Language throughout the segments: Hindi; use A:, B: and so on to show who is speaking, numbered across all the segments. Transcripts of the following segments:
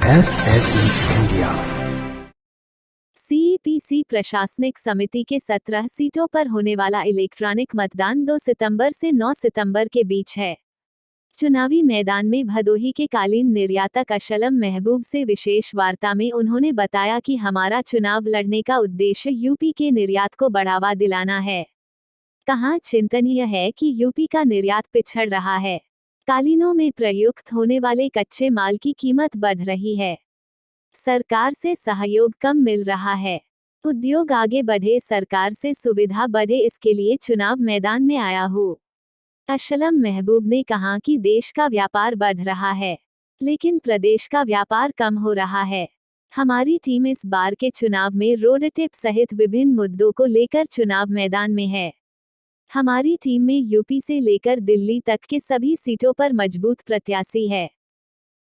A: SSE India.
B: CEPC प्रशासनिक समिति के 17 सीटों पर होने वाला इलेक्ट्रॉनिक मतदान 2 सितंबर से 9 सितंबर के बीच है। चुनावी मैदान में भदोही के कालीन निर्यातक असलम महबूब से विशेष वार्ता में उन्होंने बताया कि हमारा चुनाव लड़ने का उद्देश्य यूपी के निर्यात को बढ़ावा दिलाना है। कहा, चिंतनीय है कि यूपी का निर्यात पिछड़ रहा है। कालीनों में प्रयुक्त होने वाले कच्चे माल की कीमत बढ़ रही है। सरकार से सहयोग कम मिल रहा है। उद्योग आगे बढ़े, सरकार से सुविधा बढ़े, इसके लिए चुनाव मैदान में आया हूँ। असलम महबूब ने कहा कि देश का व्यापार बढ़ रहा है, लेकिन प्रदेश का व्यापार कम हो रहा है। हमारी टीम इस बार के चुनाव में रोड टेप सहित विभिन्न मुद्दों को लेकर चुनाव मैदान में है। हमारी टीम में यूपी से लेकर दिल्ली तक के सभी सीटों पर मजबूत प्रत्याशी है।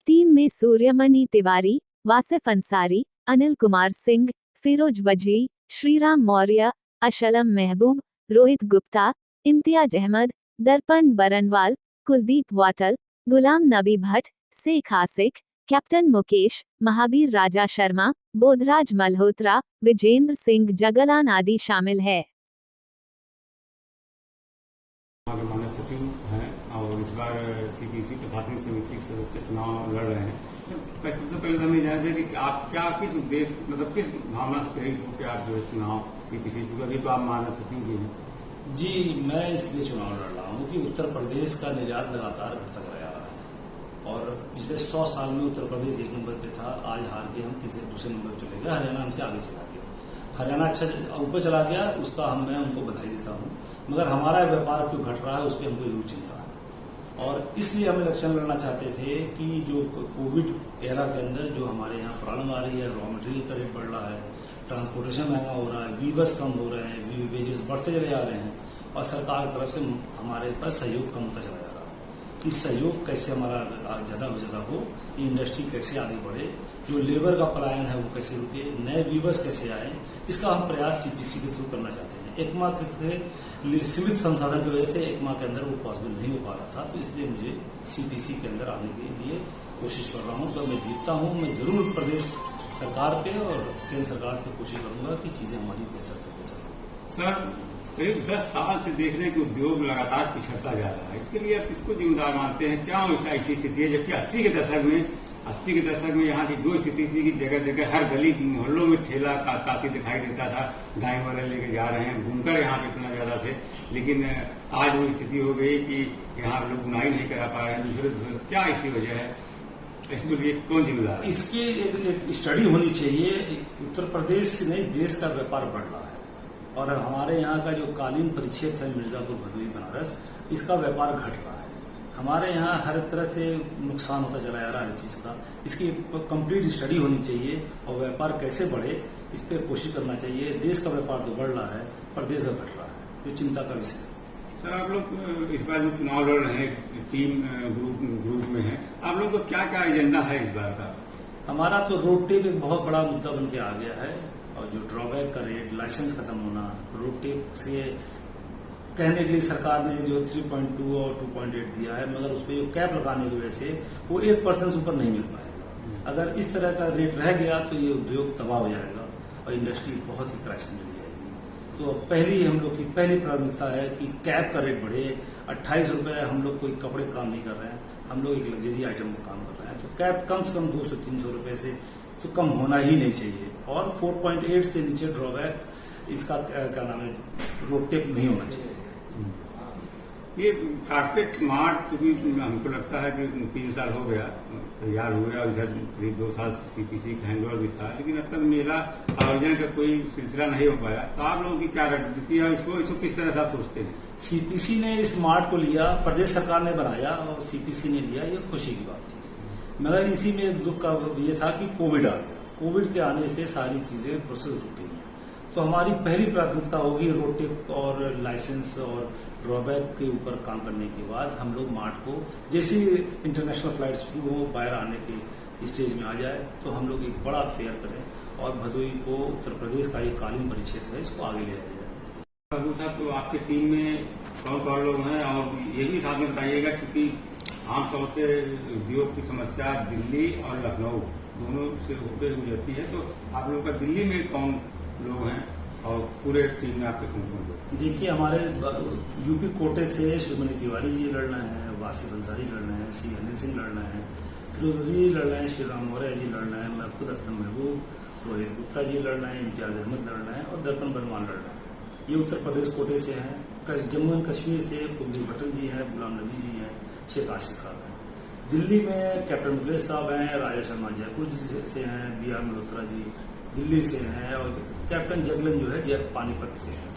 B: टीम में सूर्यमणि तिवारी, वासिफ अंसारी, अनिल कुमार सिंह, फिरोज वजी, श्रीराम मौर्य, असलम महबूब, रोहित गुप्ता, इम्तियाज अहमद, दर्पण बरनवाल, कुलदीप वाटल, गुलाम नबी भट्ट, शेख आसिक, कैप्टन मुकेश, महावीर राजा शर्मा, बोधराज मल्होत्रा, विजेंद्र सिंह जगलान आदि शामिल है।
C: माननीय सचिव हैं और इस बार सीपीसी प्रशासनिक समिति के सदस्य के चुनाव लड़ रहे हैं। सबसे पहले हमें जानना है कि आप क्या किस उद्देश्य मतलब किस भावना से प्रेरित होकर आप जो है चुनाव सीपीसी चुका, अभी तो आप माननीय सचिव भी हैं।
D: जी, मैं इसलिए चुनाव लड़ रहा हूँ कि उत्तर प्रदेश का निर्यात लगातार घटता चला जा रहा है और पिछले 100 साल में उत्तर प्रदेश 1 नंबर पे था। आज हार के हम दूसरे नंबर पर चले गए। हरियाणा हमसे आगे चला गया। हरियाणा अच्छा ऊपर चला गया, उसका मैं उनको बधाई देता हूँ, मगर हमारा व्यापार क्यों घट रहा है उस पर हमको जरूर चिंता है। और इसलिए हम इलेक्शन लड़ना चाहते थे कि जो कोविड एरा के अंदर जो हमारे यहाँ प्रॉब्लम आ रही है, रॉ मटेरियल का रेट बढ़ रहा है, ट्रांसपोर्टेशन महंगा हो रहा है, वीवर्स कम हो रहे हैं, वेजेस बढ़ते चले जा रहे हैं और सरकार की तरफ से हमारे पास सहयोग कम होता चला जा रहा है। इस सहयोग कैसे हमारा ज़्यादा हो, ये इंडस्ट्री कैसे आगे बढ़े, जो लेबर का पलायन है वो कैसे रुके, नए वीवर्स कैसे आए, इसका हम प्रयास सीपीसी के थ्रू करना चाहते हैं। एक माह के सीमित संसाधन की वजह से एक माह के अंदर वो पॉसिबल नहीं हो पा रहा था, तो इसलिए मुझे सीपीसी के अंदर आने के लिए कोशिश कर रहा हूँ। अगर मैं जीतता हूँ, मैं जरूर प्रदेश सरकार पे और केंद्र सरकार से कोशिश करूंगा कि चीजें हमारी बेहतर से बेहतर।
C: सर, करीब 10 साल से देख रहे हैं कि उद्योग लगातार पिछड़ता जा रहा है, इसके लिए आप किसको जिम्मेदार मानते हैं? क्या ऐसी स्थिति है जबकि 80 के दशक में यहाँ की जो स्थिति थी कि जगह जगह हर गली मोहल्लों में ठेला काफी दिखाई देता था, गाय वाले लेके जा रहे हैं, बुनकर यहाँ पे इतना ज्यादा थे, लेकिन आज वो स्थिति हो गई कि यहाँ लोग बुनाई नहीं करा पा रहे हैं दूसरे। क्या ऐसी वजह है? इसके लिए कौन जिम्मेदार है?
D: इसकी एक स्टडी होनी चाहिए। उत्तर प्रदेश से नहीं, देश का व्यापार बढ़ रहा है और हमारे यहाँ का जो कालीन परिक्षेत्र है मिर्जापुर, भदोही, बनारस, इसका व्यापार घट रहा है। हमारे यहाँ हर तरह से नुकसान होता चला जा रहा है हर चीज का। इसकी कंप्लीट स्टडी होनी चाहिए और व्यापार कैसे बढ़े इस पर कोशिश करना चाहिए। देश का व्यापार तो बढ़ रहा है, प्रदेश का घट रहा है, जो चिंता का विषय है।
C: सर, आप लोग इस बार जो चुनाव लड़ रहे हैं, टीम ग्रुप में है, आप लोग का क्या क्या एजेंडा है इस बार का?
D: हमारा तो रोड टेप एक बहुत बड़ा मुद्दा बन के आ गया है और जो ड्रॉबैक का रेट, लाइसेंस खत्म होना, रोड टेप से कहने के लिए सरकार ने जो 3.2 और 2.8 दिया है, मगर उस पर जो कैप लगाने की वजह से वो 1% से ऊपर नहीं मिल पाएगा। अगर इस तरह का रेट रह गया तो ये उद्योग तबाह हो जाएगा और इंडस्ट्री बहुत ही क्राइसिस में जाएगी। तो पहली हम लोग की पहली प्राथमिकता है कि कैप का रेट बढ़े। 28 रुपये हम लोग कोई कपड़े काम नहीं कर रहे हैं, हम लोग एक लग्जरी आइटम का काम कर रहे हैं, तो कैप कम से कम 200-300 रुपये से तो कम होना ही नहीं चाहिए। और 4.8 से नीचे ड्रॉबैक, इसका क्या नाम है, रोड टेप नहीं होना चाहिए।
C: ये कारपेट मार्ट चूंकि हमको लगता है कि 3 साल हो गया तैयार हो गया, इधर करीब 2 साल से सीपीसी का हैंडओवर भी था, लेकिन अब तक मेला आयोजन का कोई सिलसिला नहीं हो पाया। तो आप लोगों की क्या रणनीति है, इसको किस तरह से आप सोचते हैं?
D: सीपीसी ने इस मार्ट को लिया, प्रदेश सरकार ने बनाया और सीपीसी ने लिया, ये खुशी की बात थी। मगर इसी में दुख का ये था कि कोविड आ गया। कोविड के आने से सारी चीजें प्रोसेस रुक गई हैं। तो हमारी पहली प्राथमिकता होगी रोड टेप और लाइसेंस और ड्रॉबैक के ऊपर काम करने के बाद हम लोग मार्ट को, जैसे इंटरनेशनल फ्लाइट शुरू हो, बाहर आने के स्टेज में आ जाए, तो हम लोग एक बड़ा फेयर करें और भदोही को, उत्तर प्रदेश का ये कालीन परिक्षेत्र है, इसको आगे ले जाए।
C: साहब, तो आपकी टीम में कौन लोग हैं और ये भी साथ में बताइएगा, चूंकि आमतौर से उद्योग की समस्या दिल्ली और लखनऊ दोनों से होकर गुजरती है। तो आप लोगों का दिल्ली में कौन लोग हैं और पूरे टीम में आपके कौन कौन लोग?
D: देखिए, हमारे यूपी कोटे से सुमनी तिवारी जी लड़ना है, वासिफ अंसारी लड़ना है, सी अनिल सिंह लड़ना है, फिरोज जी लड़ना है, श्री राम मौर्य जी लड़ना है, मैं खुद असलम महबूब, रोहित गुप्ता जी लड़ना है, इम्तियाज अहमद लड़ना है और दर्पण बनवान लड़ना है। ये उत्तर प्रदेश कोटे से हैं। जम्मू एंड कश्मीर से कुलदीप पटेल जी हैं, गुलाम नबी जी हैं, शेख आशिक साहब हैं। दिल्ली में कैप्टन मुकेश साहब हैं, राजा शर्मा जयपुर जी से हैं, बी आर मल्होत्रा जी दिल्ली से हैं और कैप्टन जगलन जो है पानीपत से हैं।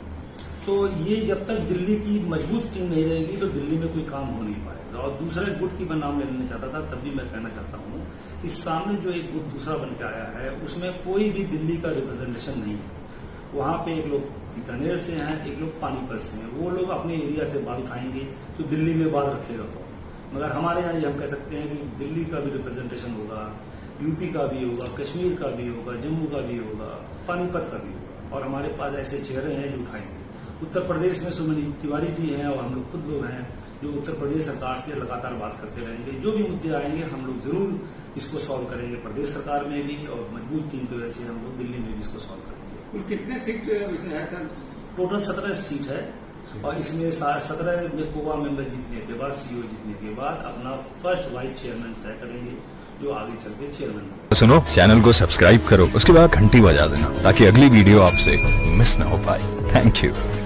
D: तो ये जब तक दिल्ली की मजबूत टीम नहीं रहेगी तो दिल्ली में कोई काम हो नहीं पाएगा। और दूसरे गुट की मैं नाम लेना चाहता था, तब भी मैं कहना चाहता हूँ कि सामने जो एक गुट दूसरा बन के आया है उसमें कोई भी दिल्ली का रिप्रेजेंटेशन नहीं है। वहाँ पे एक लोग बीकानेर से हैं, एक लोग पानीपत से हैं। वो लोग अपने एरिया से बाल खाएंगे तो दिल्ली में बाल रखेगा वो। मगर हमारे यहाँ ये हम कह सकते हैं कि दिल्ली का भी रिप्रेजेंटेशन होगा, यूपी का भी होगा, कश्मीर का भी होगा, जम्मू का भी होगा, पानीपत का भी होगा और हमारे पास ऐसे चेहरे हैं जो उठाएंगे। उत्तर प्रदेश में सुमनी तिवारी जी हैं और हम लोग खुद लोग हैं जो उत्तर प्रदेश सरकार से लगातार बात करते रहेंगे। जो भी मुद्दे आएंगे हम लोग जरूर इसको सॉल्व करेंगे, प्रदेश सरकार में भी और मजबूत टीम की वजह से हम लोग दिल्ली में भी इसको सॉल्व करेंगे।
C: कुल कितने सीट है सर?
D: टोटल 17 सीट है और इसमें 17 में कोवा मेंबर जीतने के बाद, सीओ जीतने के बाद अपना फर्स्ट वाइस चेयरमैन तय करेंगे जो आगे चल के चेयरमैन।
A: सुनो, चैनल को सब्सक्राइब करो, उसके बाद घंटी बजा देना ताकि अगली वीडियो आपसे मिस ना हो पाए। Thank you.